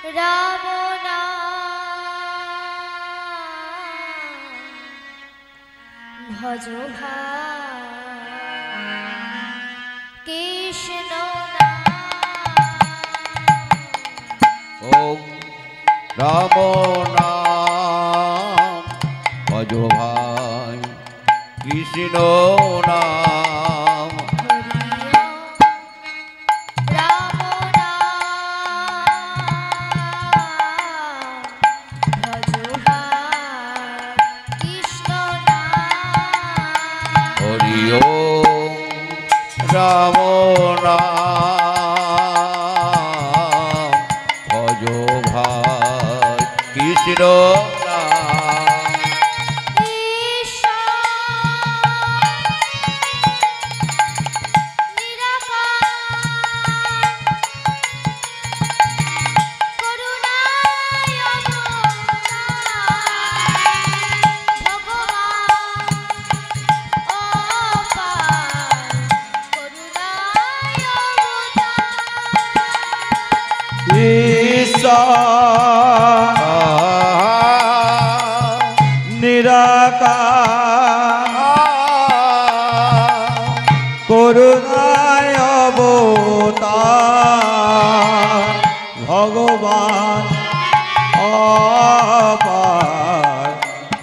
রাম নাম ভজ কৃষ্ণ নাম। ওম রাম নাম ভজ ভাই কৃষ্ণ নাম। হরি ওম রাম নাম ভজ ভাই কৃষ্ণ নাম। নিরাকার করুণায় অবতার ভগবান অপার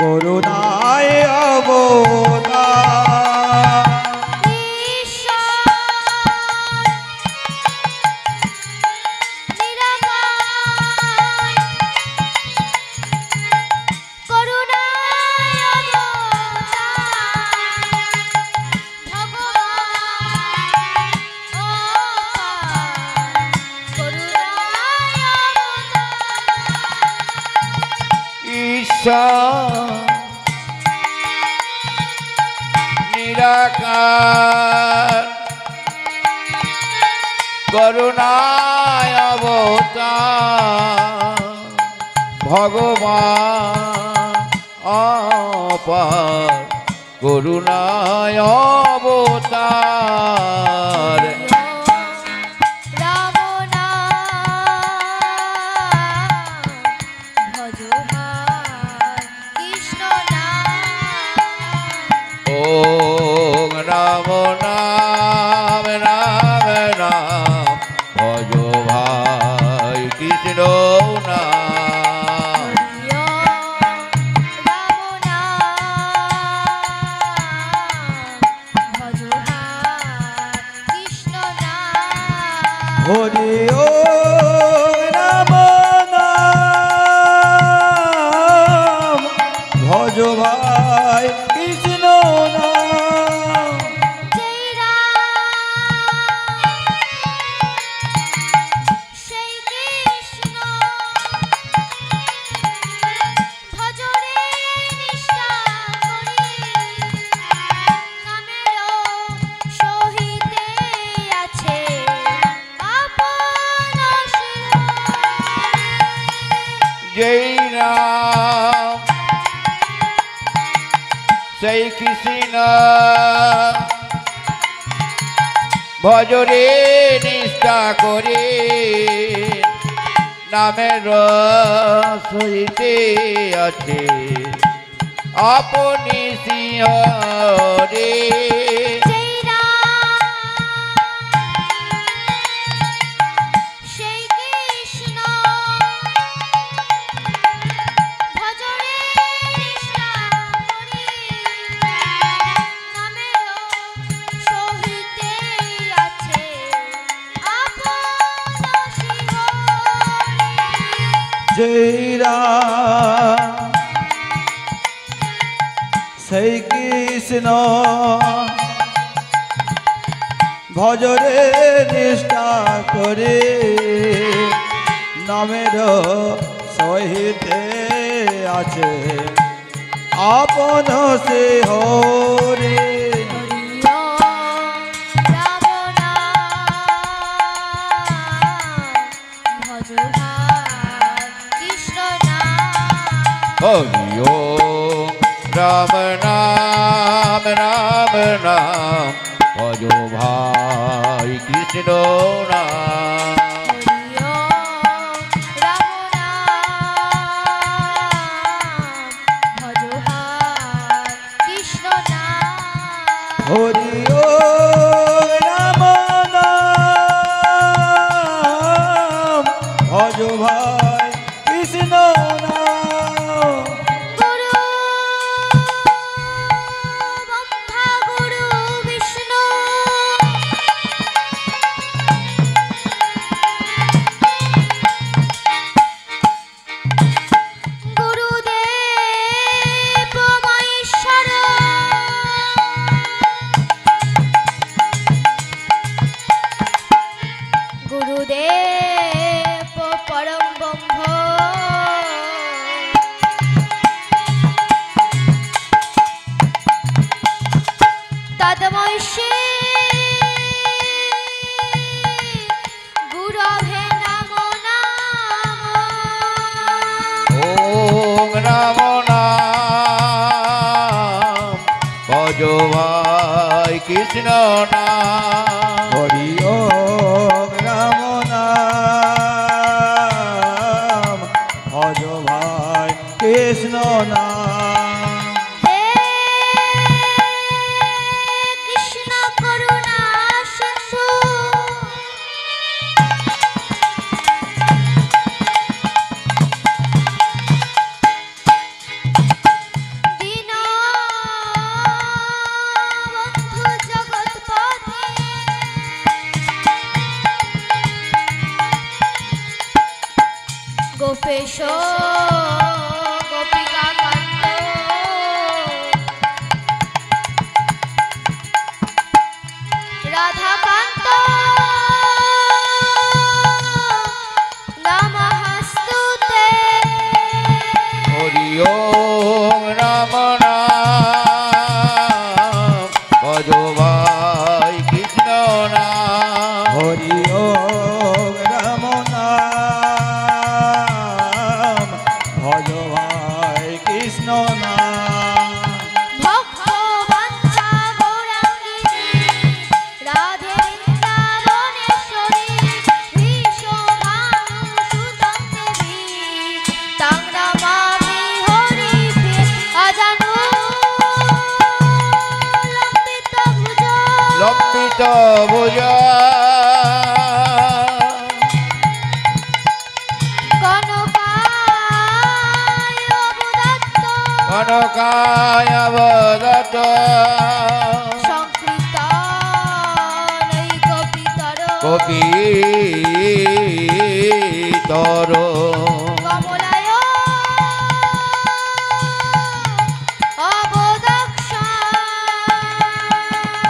করুণায় অবতার। নিরাকার করুণায় অবতার ভগবান অপার করুণায় অবতার। ওম রাম নাম রাম নাম ভজ ভাই কৃষ্ণ নাম। হরি ওম রাম নাম ভজ ভাই কৃষ্ণ নাম। জয় রাম সেই কৃষ্ণ ভজরে নিষ্ঠা করে নামের সহিতে আছে আপনি সিংহরে। জয় রাম সেই কৃষ্ণ ভজরে নিষ্ঠা করে নামের সহিতে আছে আপন সে হরে। হরি ওম রাম নাম রাম নাম ভজ ভাই কৃষ্ণ নাম। ভজ ভাই কৃষ্ণ নাম গুরু ব্রহ্মা গুরু বিষ্ণু গুরুদেব মহেশ্বর গুরুদেব পরম ব্রহ্ম তদময় শ্রী গুরবে নমো নমঃ। ওম রাম নাম ভজ ভাই কৃষ্ণ নাম হরি ওম রাম নাম ভজ ভাই কৃষ্ণ নাম হে কৃষ্ণ করুণা সিন্ধু দীনবন্ধু জগৎপতে গোপেশ গোপিকা কান্ত রাধাকান্ত নমস্তুতে হরি ওম রাম নাম ভজ ভাই কৃষ্ণ নাম হরি ওম রাম নাম ভজ ভাই কৃষ্ণ নাম ভক্ত বাঞ্ছা গৌরাঙ্গিনী রাধে বৃন্দাবনেশ্বরী বিশ্বভানু সুতং দেবী তাং নমামি হরিপ্রিয়ে অজানু লম্বিত ভুজ লম্বিত ভুজ কনকায় অবদত্ত কনকায় বদত সংকৃত নৈকপিতর কপিতর কমলায় অবদক্ষ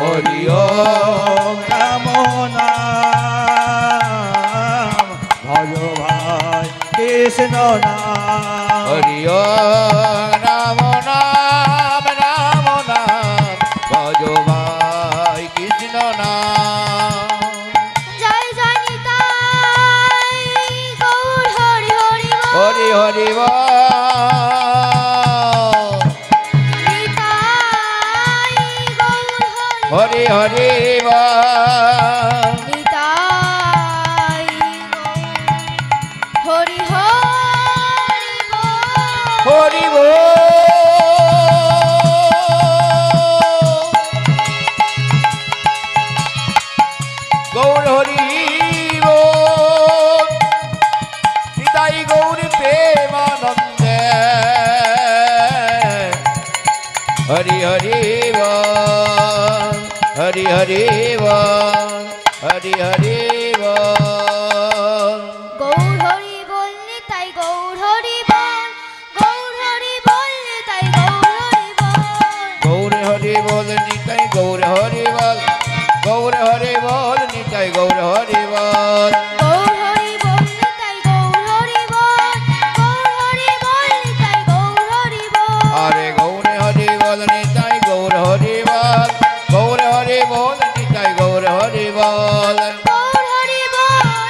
হরি ওম রাম নাম ভজ ভাই কৃষ্ণ নাম হরি ওম রাম নাম রাম নাম ভজ ভাই কৃষ্ণ নাম জয় জয় নিতাই গৌর হরি হরি হরি হরি বল নিতাই গৌর হরি হরি বল নিতাই গৌর হরি হরি হরি বল গৌর হরি বল নিতাই গৌর প্রেমানন্দে হরি হরি বল হরি হরি বল হরি হরি বল গৌর হরি বল নিতাই গৌর হরি বল গৌর হরি বল নিতাই গৌর হরি বল গৌর হরি বল নিতাই গৌর হরি বল গৌর হরি বল নিতাই গৌর হরি বল গৌর হরি বল নিতাই গৌর হরি বল গৌর হরি বল নিতাই গৌর হরি বল আরে গৌর হরি বল নিতাই গৌর হরি বল গৌর হরি বল নিতাই গৌর হরি বল গৌর হরি বল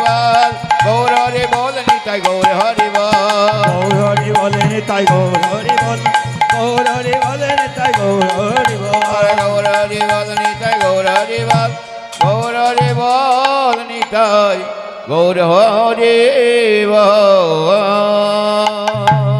বল গৌর হরি বল নিতাই গৌর হরি বল গৌর হরি বলে নিতাই গৌর হরি বল গৌর হরি বলে নিতাই গৌর হরি বল গৌর হরি বল নিতাই গৌর হরি বল গৌর হরি বল নিতাই গৌর হরি বল